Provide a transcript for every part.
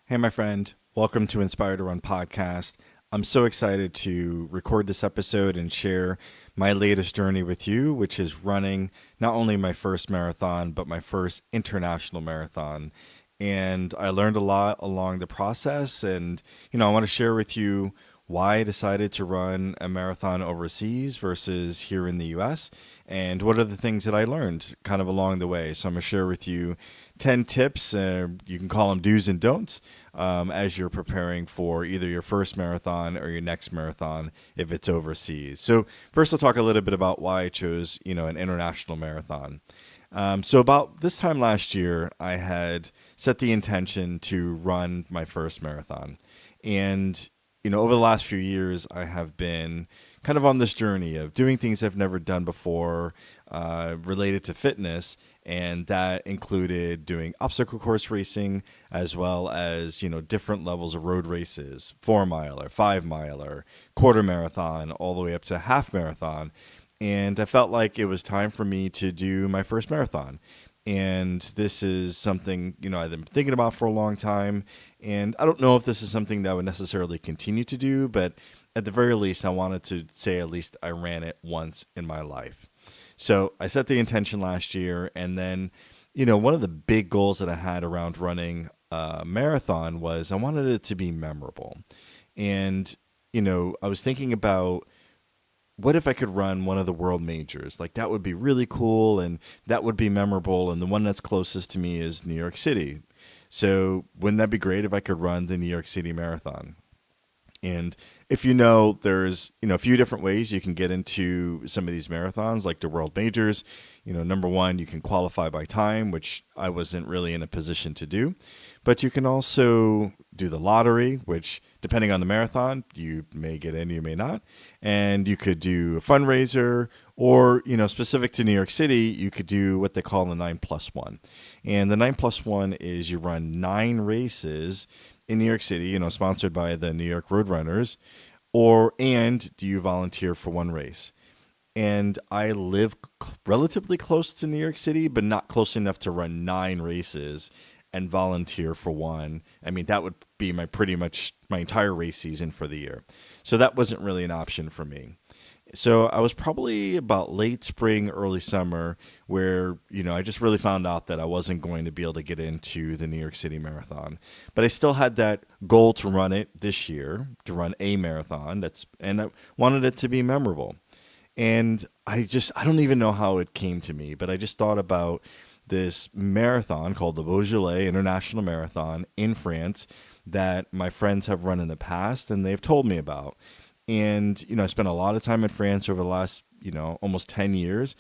Hey, my friend. Welcome to Inspire to Run podcast. I'm so excited to record this episode and share my latest journey with you, which is running not only my first marathon, but my first international marathon. And I learned a lot along the process. And, I want to share with you why I decided to run a marathon overseas versus here in the US, and what are the things that I learned kind of along the way. So I'm going to share with you 10 tips, you can call them do's and don'ts, as you're preparing for either your first marathon or your next marathon if it's overseas. So first I'll talk a little bit about why I chose, an international marathon. So about this time last year, I had set the intention to run my first marathon. And over the last few years, I have been kind of on this journey of doing things I've never done before related to fitness. And that included doing obstacle course racing as well as, different levels of road races, 4 miler, 5 miler, quarter marathon, all the way up to half marathon. And I felt like it was time for me to do my first marathon. And this is something, I've been thinking about for a long time. And I don't know if this is something that I would necessarily continue to do, but at the very least, I wanted to say at least I ran it once in my life. So I set the intention last year. And then, one of the big goals that I had around running a marathon was I wanted it to be memorable. And, I was thinking about, what if I could run one of the world majors? Like, that would be really cool and that would be memorable. And the one that's closest to me is New York City. So wouldn't that be great if I could run the New York City Marathon? And if there's, a few different ways you can get into some of these marathons, like the world majors. Number one, you can qualify by time, which I wasn't really in a position to do. But you can also do the lottery, which depending on the marathon, you may get in, you may not. And you could do a fundraiser, or, specific to New York City, you could do what they call the 9+1. And the 9+1 is you run 9 races in New York City, sponsored by the New York Roadrunners, and do you volunteer for one race? And I live relatively close to New York City, but not close enough to run 9 races and volunteer for one. I mean, that would be pretty much my entire race season for the year. So that wasn't really an option for me. So I was probably about late spring, early summer, where, I just really found out that I wasn't going to be able to get into the New York City Marathon. But I still had that goal to run it this year, to run a marathon. And I wanted it to be memorable. And I don't even know how it came to me, but I just thought about this marathon called the Beaujolais International Marathon in France that my friends have run in the past and they've told me about. And, I spent a lot of time in France over the last, almost 10 years.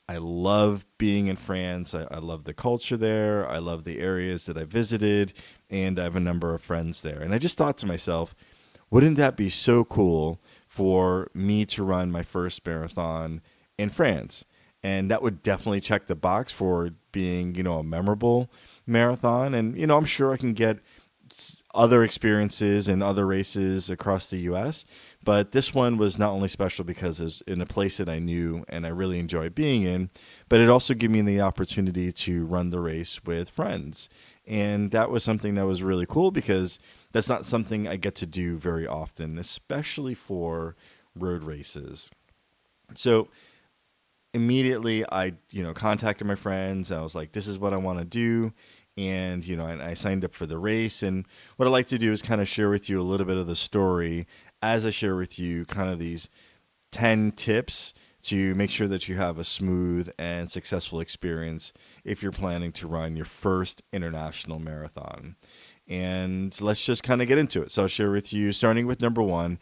I love being in France. I love the culture there. I love the areas that I visited, and I have a number of friends there. And I just thought to myself, wouldn't that be so cool for me to run my first marathon in France? And that would definitely check the box for being, a memorable marathon. And, I'm sure I can get other experiences and other races across the U.S., but this one was not only special because it was in a place that I knew and I really enjoyed being in, but it also gave me the opportunity to run the race with friends. And that was something that was really cool because that's not something I get to do very often, especially for road races. So immediately I, contacted my friends. I was like, this is what I want to do. And, and I signed up for the race. And what I like to do is kind of share with you a little bit of the story as I share with you kind of these 10 tips to make sure that you have a smooth and successful experience if you're planning to run your first international marathon. And let's just kind of get into it. So I'll share with you, starting with number one,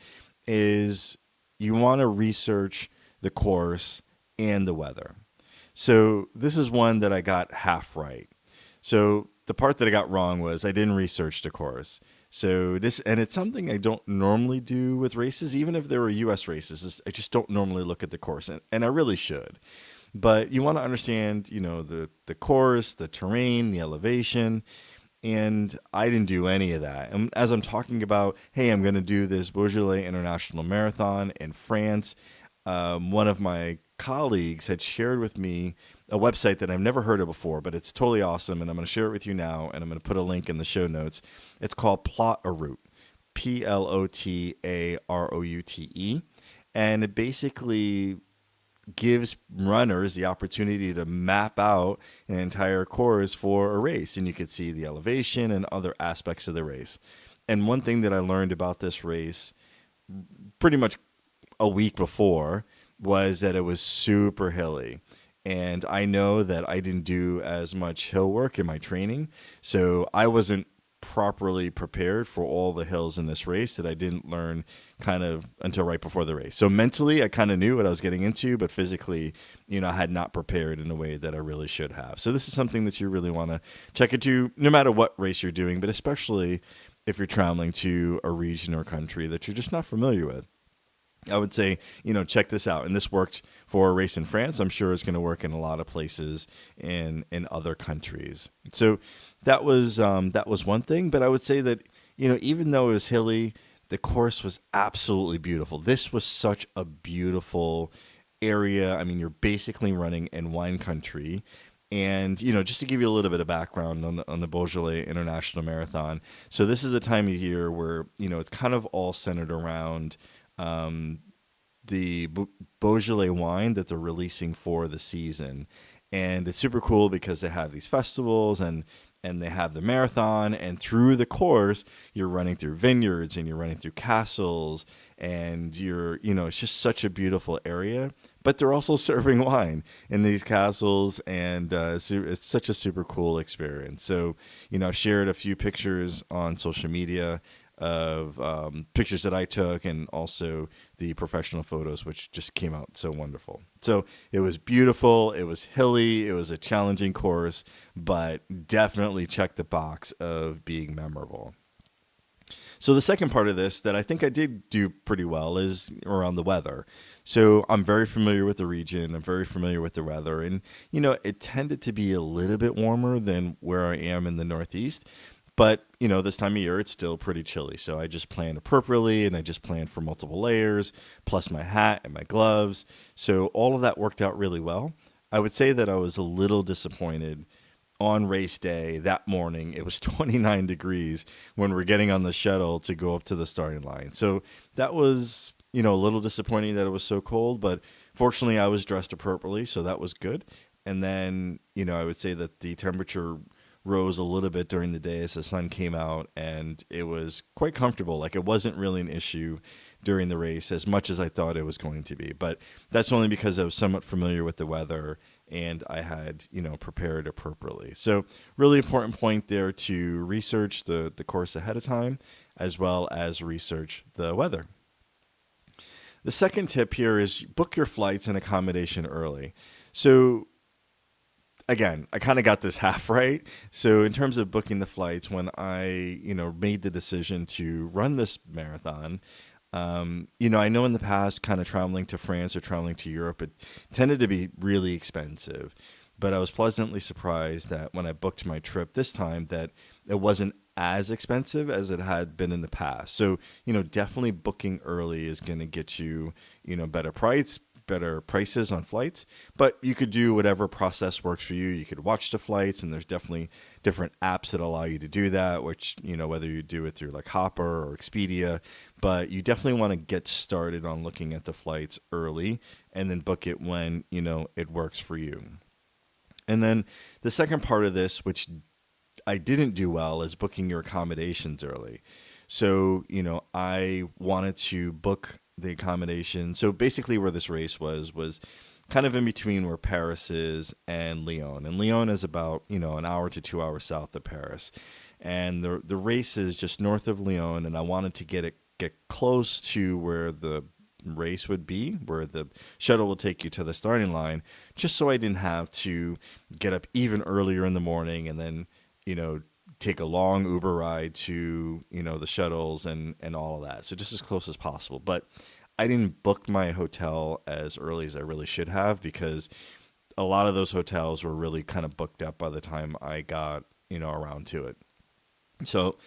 is you want to research the course and the weather. So this is one that I got half right. So the part that I got wrong was I didn't research the course. So and it's something I don't normally do with races, even if there were U.S. races. I just don't normally look at the course, and I really should. But you want to understand, the course, the terrain, the elevation, and I didn't do any of that. And as I'm talking about, hey, I'm going to do this Beaujolais International Marathon in France, one of my colleagues had shared with me a website that I've never heard of before, but it's totally awesome, and I'm going to share it with you now, and I'm going to put a link in the show notes. It's called Plot a Route, Plotaroute, and it basically gives runners the opportunity to map out an entire course for a race, and you could see the elevation and other aspects of the race. And one thing that I learned about this race pretty much a week before was that it was super hilly. And I know that I didn't do as much hill work in my training, so I wasn't properly prepared for all the hills in this race that I didn't learn kind of until right before the race. So mentally, I kind of knew what I was getting into, but physically, I had not prepared in a way that I really should have. So this is something that you really want to check into no matter what race you're doing, but especially if you're traveling to a region or country that you're just not familiar with. I would say, check this out. And this worked for a race in France. I'm sure it's going to work in a lot of places in other countries. So that was one thing. But I would say that, even though it was hilly, the course was absolutely beautiful. This was such a beautiful area. I mean, you're basically running in wine country. And, just to give you a little bit of background on the Beaujolais International Marathon. So this is a time of year where, it's kind of all centered around the Beaujolais wine that they're releasing for the season. And it's super cool because they have these festivals and they have the marathon, and through the course, you're running through vineyards and you're running through castles, and it's just such a beautiful area. But they're also serving wine in these castles, and it's such a super cool experience. So, I shared a few pictures on social media of pictures that I took, and also the professional photos, which just came out so wonderful. So it was beautiful. It was hilly. It was a challenging course, but definitely checked the box of being memorable. So the second part of this that I think I did do pretty well is around the weather. So I'm very familiar with the region. I'm very familiar with the weather. And, it tended to be a little bit warmer than where I am in the Northeast. But, this time of year, it's still pretty chilly. So I just planned appropriately, and I just planned for multiple layers, plus my hat and my gloves. So all of that worked out really well. I would say that I was a little disappointed on race day that morning. It was 29 degrees when we're getting on the shuttle to go up to the starting line. So that was, a little disappointing that it was so cold. But fortunately, I was dressed appropriately, so that was good. And then, I would say that the temperature rose a little bit during the day as the sun came out, and it was quite comfortable. Like, it wasn't really an issue during the race as much as I thought it was going to be. But that's only because I was somewhat familiar with the weather and I had, prepared appropriately. So really important point there to research the course ahead of time, as well as research the weather. The second tip here is book your flights and accommodation early. So again, I kind of got this half right. So in terms of booking the flights, when I, made the decision to run this marathon, I know in the past kind of traveling to France or traveling to Europe, it tended to be really expensive. But I was pleasantly surprised that when I booked my trip this time, that it wasn't as expensive as it had been in the past. So, definitely booking early is going to get you, better prices on flights, but you could do whatever process works for you. You could watch the flights, and there's definitely different apps that allow you to do that, which, whether you do it through like Hopper or Expedia, but you definitely want to get started on looking at the flights early and then book it when, it works for you. And then the second part of this, which I didn't do well, is booking your accommodations early. So, I wanted to book the accommodation. So basically where this race was kind of in between where Paris is and Lyon. And Lyon is about, an hour to 2 hours south of Paris. And the race is just north of Lyon, and I wanted to get close to where the race would be, where the shuttle will take you to the starting line, just so I didn't have to get up even earlier in the morning and then, take a long Uber ride to, the shuttles and all of that. So just as close as possible. But I didn't book my hotel as early as I really should have, because a lot of those hotels were really kind of booked up by the time I got, around to it. So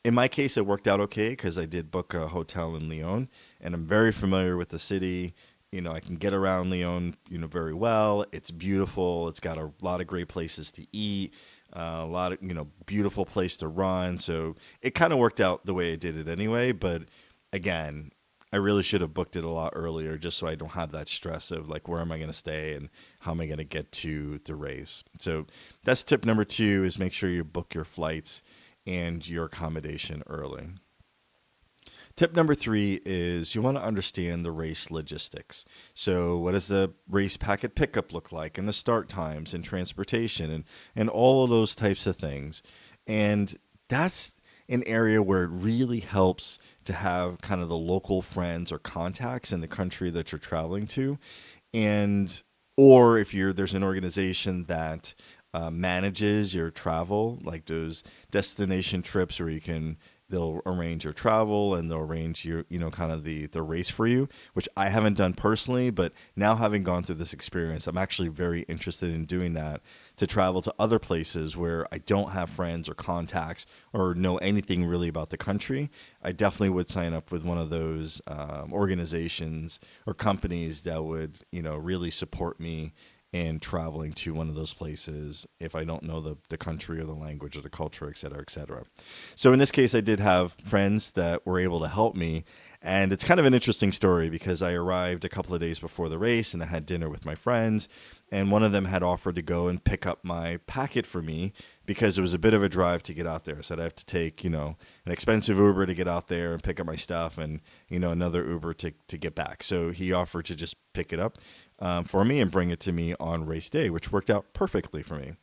in my case, it worked out okay because I did book a hotel in Lyon, and I'm very familiar with the city, I can get around Lyon, very well. It's beautiful. It's got a lot of great places to eat, a lot of, beautiful place to run. So it kind of worked out the way I did it anyway. But again, I really should have booked it a lot earlier just so I don't have that stress of like, where am I going to stay and how am I going to get to the race? So that's tip number 2 is make sure you book your flights and your accommodation early. Tip number 3 is you want to understand the race logistics. So what does the race packet pickup look like, and the start times and transportation and all of those types of things. And that's an area where it really helps to have kind of the local friends or contacts in the country that you're traveling to. And or if there's an organization that manages your travel, like those destination trips where they'll arrange your travel and they'll arrange your, kind of the race for you, which I haven't done personally, but now having gone through this experience, I'm actually very interested in doing that, to travel to other places where I don't have friends or contacts or know anything really about the country. I definitely would sign up with one of those organizations or companies that would, really support me in traveling to one of those places if I don't know the country or the language or the culture, et cetera, et cetera. So in this case, I did have friends that were able to help me. And it's kind of an interesting story because I arrived a couple of days before the race and I had dinner with my friends. And one of them had offered to go and pick up my packet for me because it was a bit of a drive to get out there. So I'd have to take, an expensive Uber to get out there and pick up my stuff and, another Uber to get back. So he offered to just pick it up for me and bring it to me on race day, which worked out perfectly for me.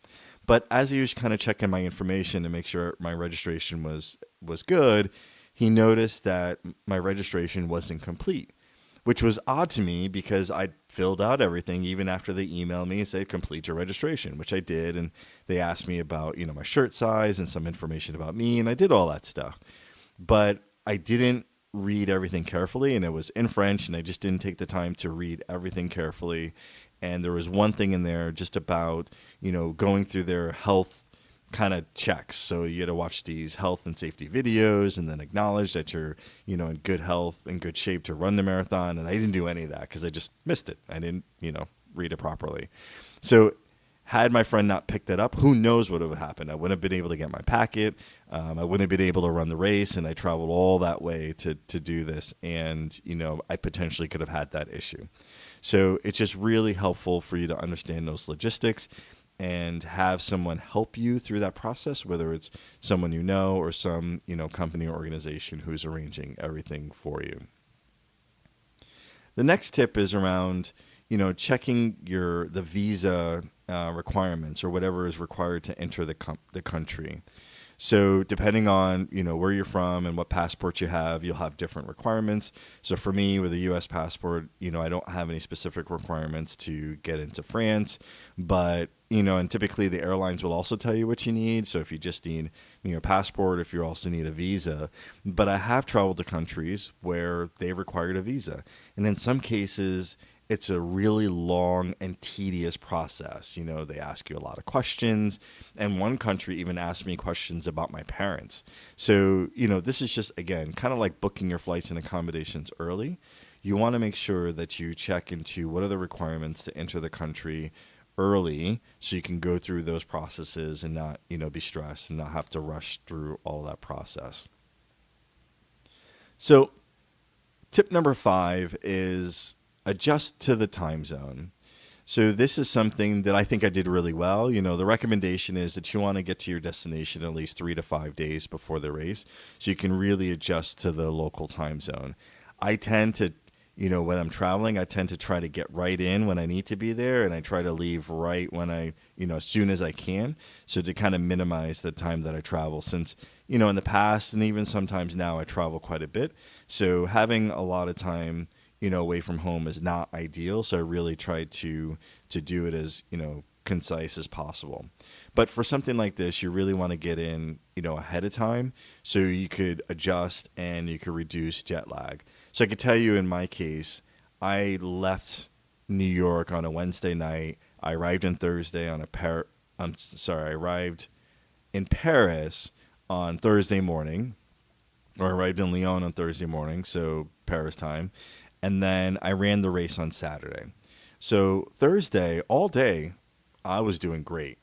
But as he was kind of checking my information to make sure my registration was good, he noticed that my registration wasn't complete, which was odd to me because I filled out everything even after they emailed me and said, complete your registration, which I did. And they asked me about, my shirt size and some information about me. And I did all that stuff. But I didn't read everything carefully, and it was in French, and I just didn't take the time to read everything carefully. And there was one thing in there just about, going through their health kind of checks. So you had to watch these health and safety videos and then acknowledge that you're, in good health and good shape to run the marathon. And I didn't do any of that because I just missed it. I didn't, read it properly. So had my friend not picked it up, who knows what would have happened. I wouldn't have been able to get my packet. I wouldn't have been able to run the race. And I traveled all that way to do this. And, I potentially could have had that issue. So it's just really helpful for you to understand those logistics and have someone help you through that process, whether it's someone you know or some, company or organization who's arranging everything for you. The next tip is around, checking the visa requirements or whatever is required to enter the country. So depending on, where you're from and what passport you have, you'll have different requirements. So for me, with a U.S. passport, I don't have any specific requirements to get into France. But, and typically the airlines will also tell you what you need. So if you just need your passport, if you also need a visa. But I have traveled to countries where they required a visa. And in some cases, it's a really long and tedious process. They ask you a lot of questions. And one country even asked me questions about my parents. So, this is just, again, kind of like booking your flights and accommodations early. You want to make sure that you check into what are the requirements to enter the country early so you can go through those processes and not, be stressed and not have to rush through all that process. So tip number 5 is adjust to the time zone. So this is something that I think I did really well. The recommendation is that you want to get to your destination at least 3 to 5 days before the race so you can really adjust to the local time zone. I tend to, when I'm traveling, I tend to try to get right in when I need to be there, and I try to leave right when as soon as I can, so to kind of minimize the time that I travel since, in the past and even sometimes now I travel quite a bit. So having a lot of time away from home is not ideal. So I really tried to do it as, concise as possible. But for something like this, you really want to get in, ahead of time so you could adjust and you could reduce jet lag. So I could tell you in my case, I left New York on a Wednesday night. I arrived on Thursday I arrived in Paris on Thursday morning, or arrived in Lyon on Thursday morning, so Paris time. And then I ran the race on Saturday. So Thursday, all day, I was doing great.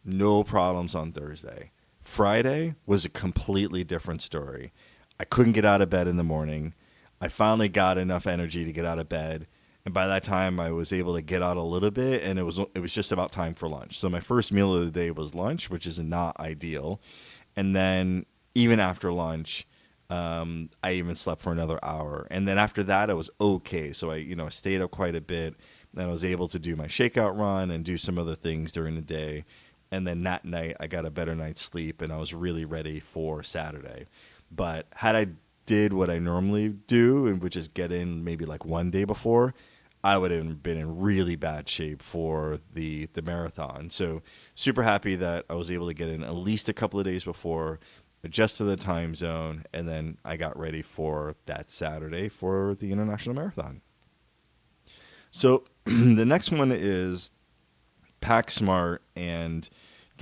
No problems on Thursday. Friday was a completely different story. I couldn't get out of bed in the morning. I finally got enough energy to get out of bed. And by that time, I was able to get out a little bit, and it was just about time for lunch. So my first meal of the day was lunch, which is not ideal. And then even after lunch, I even slept for another hour. And then after that, I was okay. So I stayed up quite a bit. And I was able to do my shakeout run and do some other things during the day. And then that night, I got a better night's sleep, and I was really ready for Saturday. But had I did what I normally do, and which is get in maybe like one day before, I would have been in really bad shape for the marathon. So super happy that I was able to get in at least a couple of days before, adjust to the time zone, and then I got ready for that Saturday for the International Marathon. So the next one is pack smart and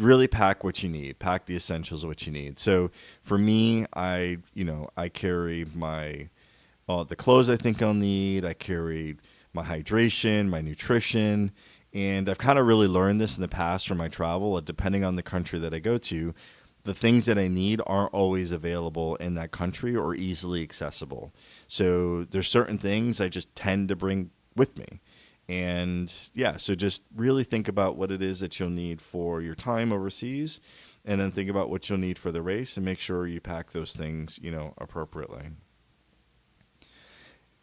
really pack what you need. Pack the essentials of what you need. So for me, I carry my the clothes I think I'll need. I carry my hydration, my nutrition, and I've kind of really learned this in the past from my travel. Depending on the country that I go to, the things that I need aren't always available in that country or easily accessible. So there's certain things I just tend to bring with me. And yeah, so just really think about what it is that you'll need for your time overseas, and then think about what you'll need for the race and make sure you pack those things, appropriately.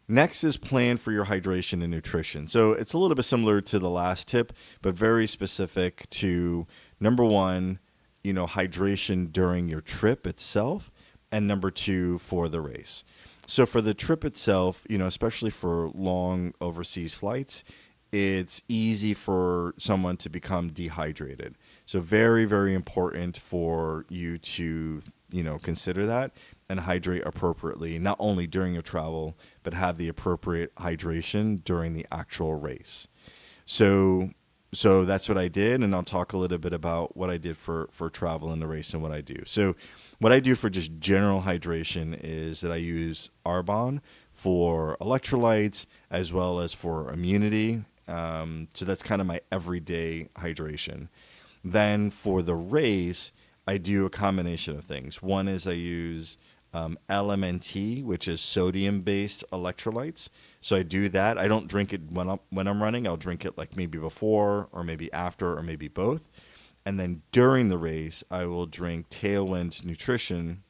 Next is plan for your hydration and nutrition. So it's a little bit similar to the last tip, but very specific to number one, hydration during your trip itself, and number two, for the race. So for the trip itself, especially for long overseas flights, it's easy for someone to become dehydrated. So very, very important for you to, consider that and hydrate appropriately, not only during your travel, but have the appropriate hydration during the actual race. So that's what I did, and I'll talk a little bit about what I did for travel in the race and what I do. So what I do for just general hydration is that I use Arbonne for electrolytes as well as for immunity. So that's kind of my everyday hydration. Then for the race, I do a combination of things. One is I use LMNT, which is sodium-based electrolytes. So I do that. I don't drink it when I'm running. I'll drink it like maybe before or maybe after or maybe both. And then during the race, I will drink Tailwind Nutrition.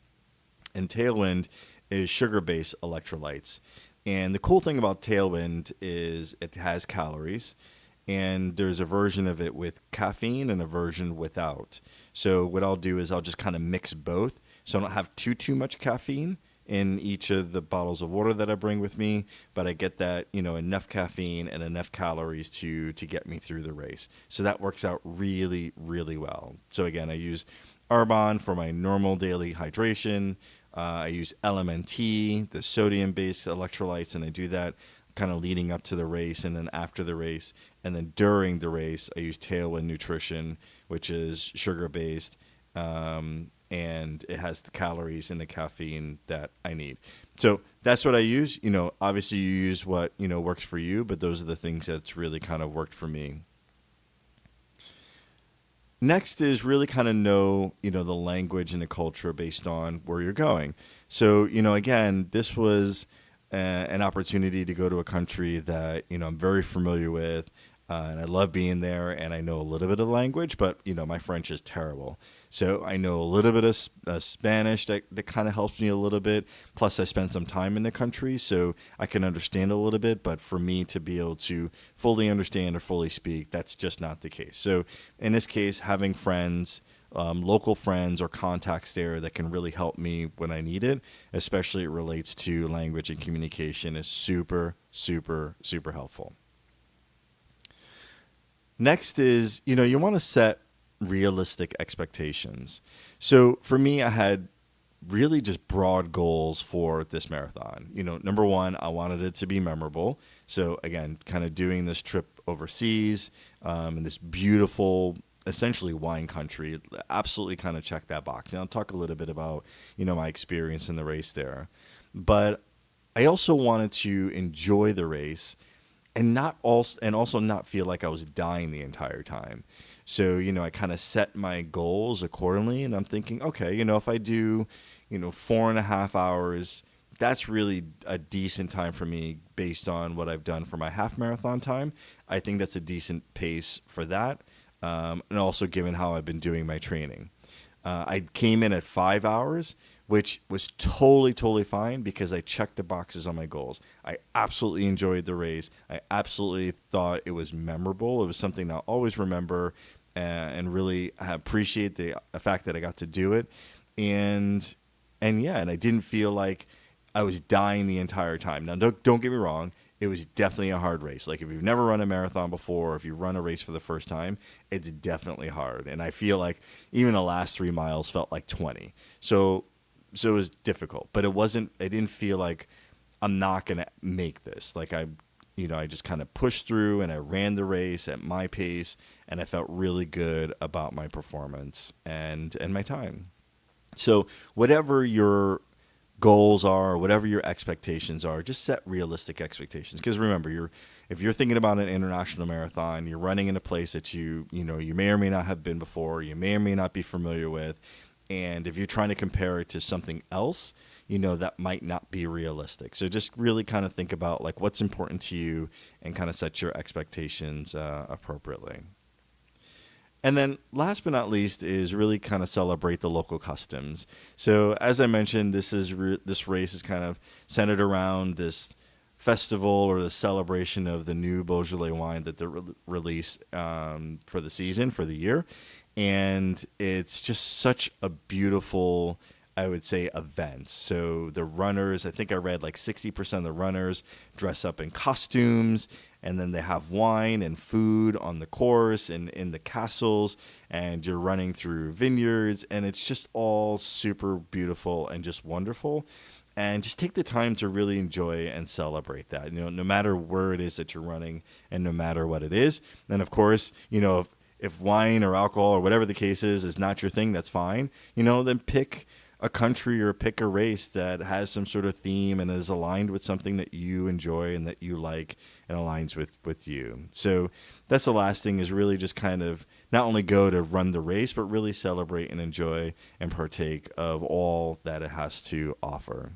And Tailwind is sugar-based electrolytes. And the cool thing about Tailwind is it has calories. And there's a version of it with caffeine and a version without. So what I'll do is I'll just kind of mix both. So I don't have too much caffeine in each of the bottles of water that I bring with me, but I get that, enough caffeine and enough calories to get me through the race. So that works out really, really well. So again, I use Arbonne for my normal daily hydration. I use LMNT, the sodium-based electrolytes, and I do that kind of leading up to the race and then after the race. And then during the race, I use Tailwind Nutrition, which is sugar-based, and it has the calories and the caffeine that I need. So that's what I use. Obviously you use what, works for you, but those are the things that's really kind of worked for me. Next is really kind of know, the language and the culture based on where you're going. So, again, this was an opportunity to go to a country that, I'm very familiar with. And I love being there, and I know a little bit of the language, but, my French is terrible. So I know a little bit of Spanish that kind of helps me a little bit. Plus, I spent some time in the country, so I can understand a little bit. But for me to be able to fully understand or fully speak, that's just not the case. So in this case, having friends, local friends or contacts there that can really help me when I need it, especially it relates to language and communication, is super, super, super helpful. Next is, you want to set realistic expectations. So for me, I had really just broad goals for this marathon. Number one, I wanted it to be memorable. So again, kind of doing this trip overseas in this beautiful, essentially wine country, absolutely kind of check that box. And I'll talk a little bit about, my experience in the race there. But I also wanted to enjoy the race and also not feel like I was dying the entire time. So, I kind of set my goals accordingly, and I'm thinking, okay, if I do, 4.5 hours, that's really a decent time for me based on what I've done for my half marathon time. I think that's a decent pace for that, and also given how I've been doing my training. I came in at 5 hours, which was totally fine because I checked the boxes on my goals. I absolutely enjoyed the race. I absolutely thought it was memorable. It was something I'll always remember and really appreciate the fact that I got to do it. And and I didn't feel like I was dying the entire time. Now, don't get me wrong. It was definitely a hard race. Like if you've never run a marathon before, or if you run a race for the first time, it's definitely hard. And I feel like even the last 3 miles felt like 20. So it was difficult, but it wasn't. I didn't feel like I'm not gonna make this. Like I just kind of pushed through and I ran the race at my pace, and I felt really good about my performance and my time. So whatever your goals are, whatever your expectations are, just set realistic expectations. Because remember, if you're thinking about an international marathon, you're running in a place that you may or may not have been before, you may or may not be familiar with, and if you're trying to compare it to something else, that might not be realistic. So just really kind of think about like what's important to you and kind of set your expectations appropriately. And then last but not least is really kind of celebrate the local customs. So as I mentioned, this race is kind of centered around this festival or the celebration of the new Beaujolais wine that they release for the season, for the year. And it's just such a beautiful, I would say, event. So the runners, I think I read like 60% of the runners dress up in costumes, and then they have wine and food on the course and in the castles, and you're running through vineyards, and it's just all super beautiful and just wonderful. And just take the time to really enjoy and celebrate that, no matter where it is that you're running and no matter what it is. And of course, if wine or alcohol or whatever the case is not your thing, that's fine. Then pick a country or pick a race that has some sort of theme and is aligned with something that you enjoy and that you like and aligns with you. So that's the last thing, is really just kind of not only go to run the race, but really celebrate and enjoy and partake of all that it has to offer.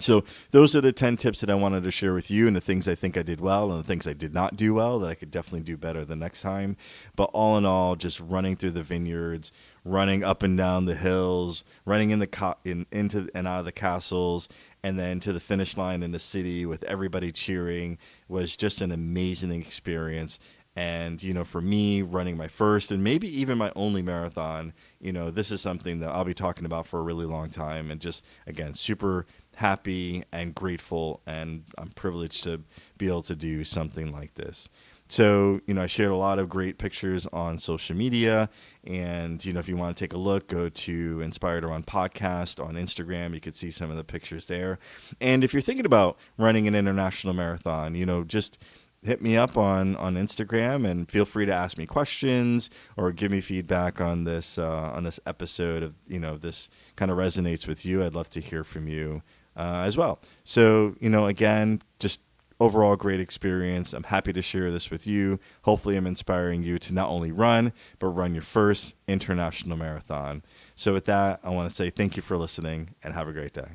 So those are the 10 tips that I wanted to share with you, and the things I think I did well and the things I did not do well that I could definitely do better the next time. But all in all, just running through the vineyards, running up and down the hills, running into and out of the castles, and then to the finish line in the city with everybody cheering was just an amazing experience. And, for me, running my first and maybe even my only marathon, this is something that I'll be talking about for a really long time. And just, again, super happy and grateful, and I'm privileged to be able to do something like this. So, I shared a lot of great pictures on social media, and, if you want to take a look, go to Inspired to Run Podcast on Instagram. You could see some of the pictures there. And if you're thinking about running an international marathon, just hit me up on Instagram, and feel free to ask me questions or give me feedback on this episode. Of this kind of resonates with you, I'd love to hear from you as well. So again, just overall great experience. I'm happy to share this with you. Hopefully I'm inspiring you to not only run, but run your first international marathon. So with that, I want to say thank you for listening and have a great day.